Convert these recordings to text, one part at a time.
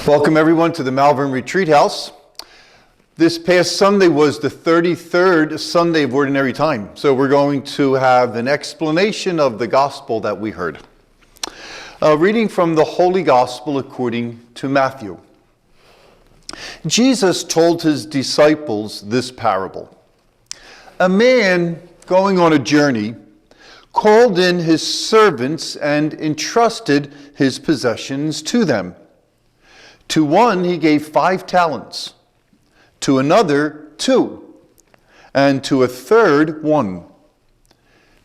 Welcome everyone to the Malvern Retreat House. This past Sunday was the 33rd Sunday of Ordinary Time. So we're going to have an explanation of the gospel that we heard. Reading from the Holy Gospel according to Matthew. Jesus told his disciples this parable. A man going on a journey called in his servants and entrusted his possessions to them. To one he gave 5 talents, to another 2, and to a third 1,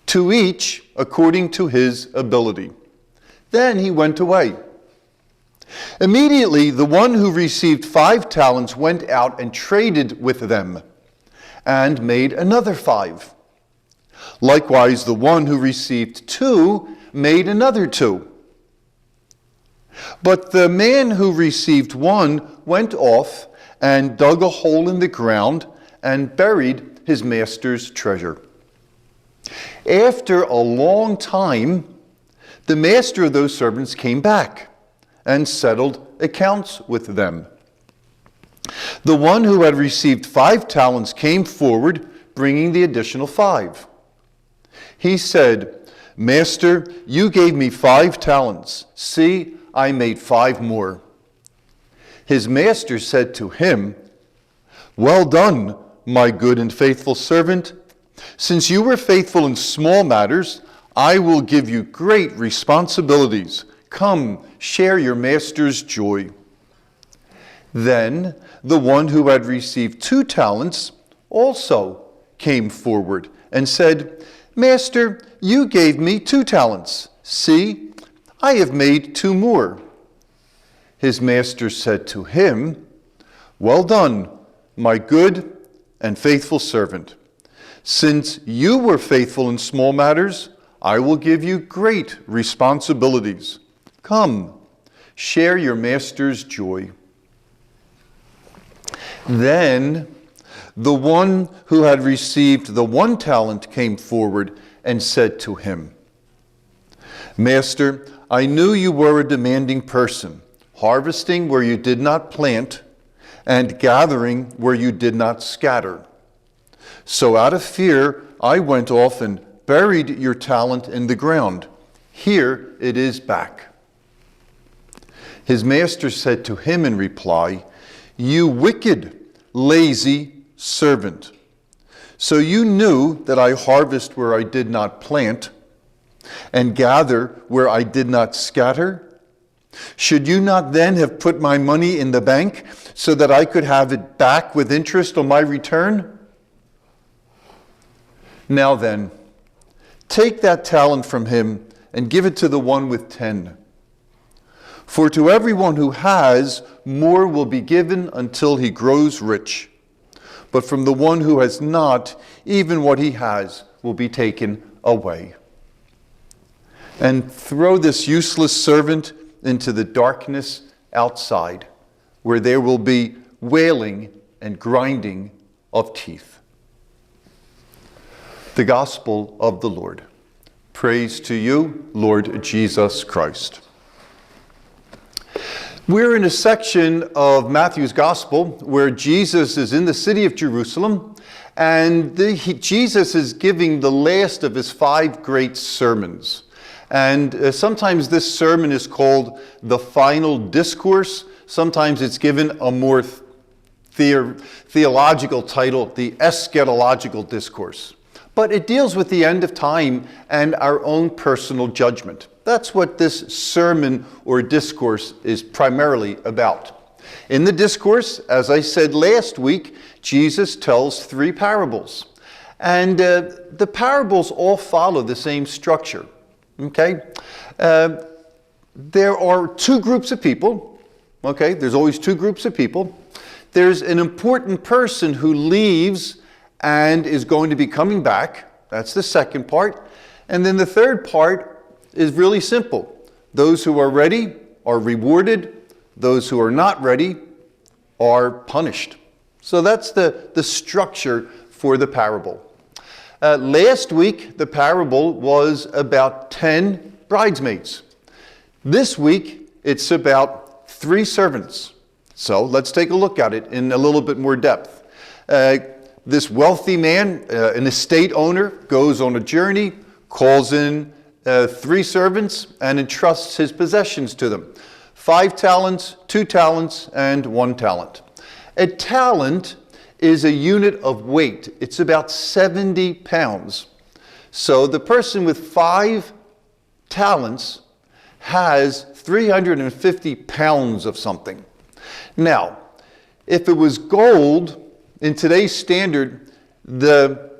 to each according to his ability. Then he went away. Immediately the one who received 5 talents went out and traded with them, and made another 5. Likewise the one who received 2 made another 2. But the man who received 1 went off and dug a hole in the ground and buried his master's treasure. After a long time, the master of those servants came back and settled accounts with them. The one who had received 5 talents came forward, bringing the additional 5. He said, "Master, you gave me 5 talents. See, I made 5 more." His master said to him, "Well done, my good and faithful servant. Since you were faithful in small matters, I will give you great responsibilities. Come, share your master's joy." Then the one who had received 2 talents also came forward and said, "Master, you gave me 2 talents. See, I have made 2 more." His master said to him, "Well done, my good and faithful servant. Since you were faithful in small matters, I will give you great responsibilities. Come, share your master's joy." Then the one who had received the 1 talent came forward and said to him, "Master, I knew you were a demanding person, harvesting where you did not plant and gathering where you did not scatter. So out of fear, I went off and buried your talent in the ground. Here it is back." His master said to him in reply, "You wicked, lazy servant. So you knew that I harvest where I did not plant and gather where I did not scatter? Should you not then have put my money in the bank so that I could have it back with interest on my return? Now then, take that talent from him and give it to the one with 10. For to everyone who has, more will be given until he grows rich. But from the one who has not, even what he has will be taken away. And throw this useless servant into the darkness outside, where there will be wailing and grinding of teeth." The Gospel of the Lord. Praise to you, Lord Jesus Christ. We're in a section of Matthew's Gospel where Jesus is in the city of Jerusalem, and Jesus is giving the last of his 5 great sermons. And sometimes this sermon is called the final discourse. Sometimes it's given a more theological title, the eschatological discourse. But it deals with the end of time and our own personal judgment. That's what this sermon or discourse is primarily about. In the discourse, as I said last week, Jesus tells 3 parables. And the parables all follow the same structure. Okay? There are 2 groups of people. Okay? There's always 2 groups of people. There's an important person who leaves and is going to be coming back. That's the second part. And then the third part is really simple. Those who are ready are rewarded. Those who are not ready are punished. So that's the structure for the parable. Last week, the parable was about 10 bridesmaids. This week, it's about 3 servants. So let's take a look at it in a little bit more depth. This wealthy man, an estate owner, goes on a journey, calls in 3 servants, and entrusts his possessions to them. 5 talents, 2 talents, and 1 talent. A talent is a unit of weight. It's about 70 pounds. So the person with 5 talents has 350 pounds of something. Now, if it was gold, in today's standard, the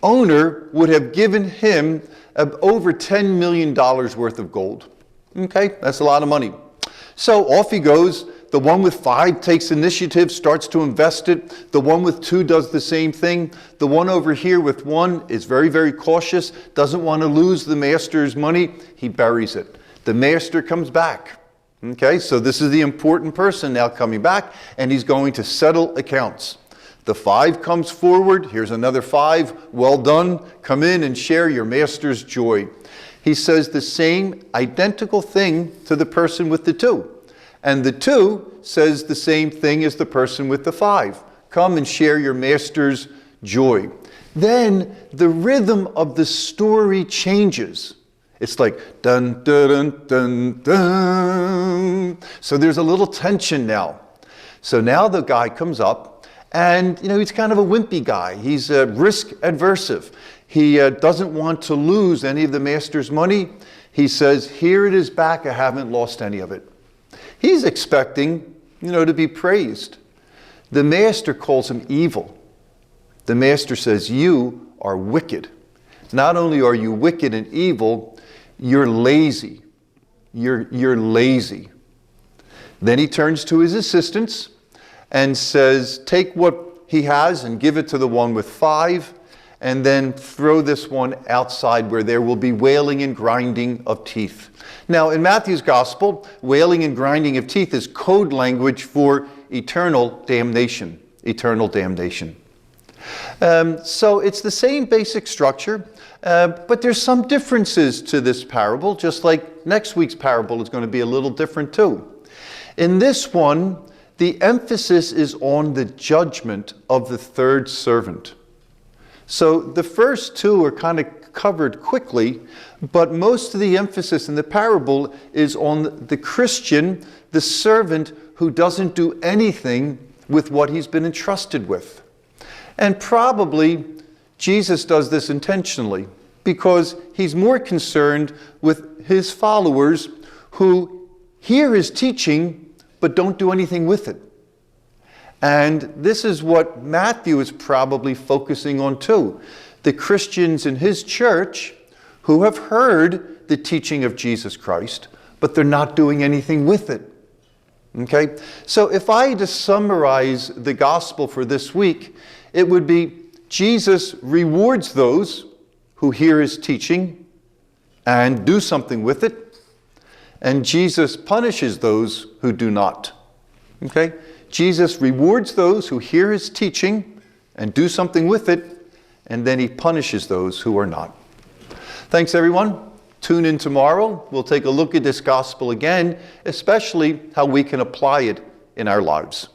owner would have given him over $10 million worth of gold. Okay, that's a lot of money. So off he goes. The one with 5 takes initiative, starts to invest it. The one with 2 does the same thing. The one over here with 1 is very, very cautious, doesn't want to lose the master's money. He buries it. The master comes back. Okay, so this is the important person now coming back, and he's going to settle accounts. The 5 comes forward. Here's another 5. Well done. Come in and share your master's joy. He says the same identical thing to the person with the 2. And the 2 says the same thing as the person with the 5. Come and share your master's joy. Then the rhythm of the story changes. It's like dun, dun, dun, dun, dun. So there's a little tension now. So now the guy comes up, and he's kind of a wimpy guy. He's risk aversive. He doesn't want to lose any of the master's money. He says, here it is back. I haven't lost any of it. He's expecting, to be praised. The master calls him evil. The master says, you are wicked. Not only are you wicked and evil, you're lazy. You're lazy. Then he turns to his assistants and says, take what he has and give it to the one with 5, and then throw this one outside where there will be wailing and grinding of teeth. Now, in Matthew's gospel, wailing and grinding of teeth is code language for eternal damnation. Eternal damnation. So it's the same basic structure, but there's some differences to this parable, just like next week's parable is going to be a little different too. In this one, the emphasis is on the judgment of the 3rd servant. So the first 2 are kind of covered quickly, but most of the emphasis in the parable is on the Christian, the servant who doesn't do anything with what he's been entrusted with. And probably Jesus does this intentionally because he's more concerned with his followers who hear his teaching but don't do anything with it. And this is what Matthew is probably focusing on too. The Christians in his church who have heard the teaching of Jesus Christ, but they're not doing anything with it. Okay? So if I had to summarize the gospel for this week, it would be Jesus rewards those who hear his teaching and do something with it, and Jesus punishes those who do not. Okay? Jesus rewards those who hear his teaching and do something with it, and then he punishes those who are not. Thanks, everyone. Tune in tomorrow. We'll take a look at this gospel again, especially how we can apply it in our lives.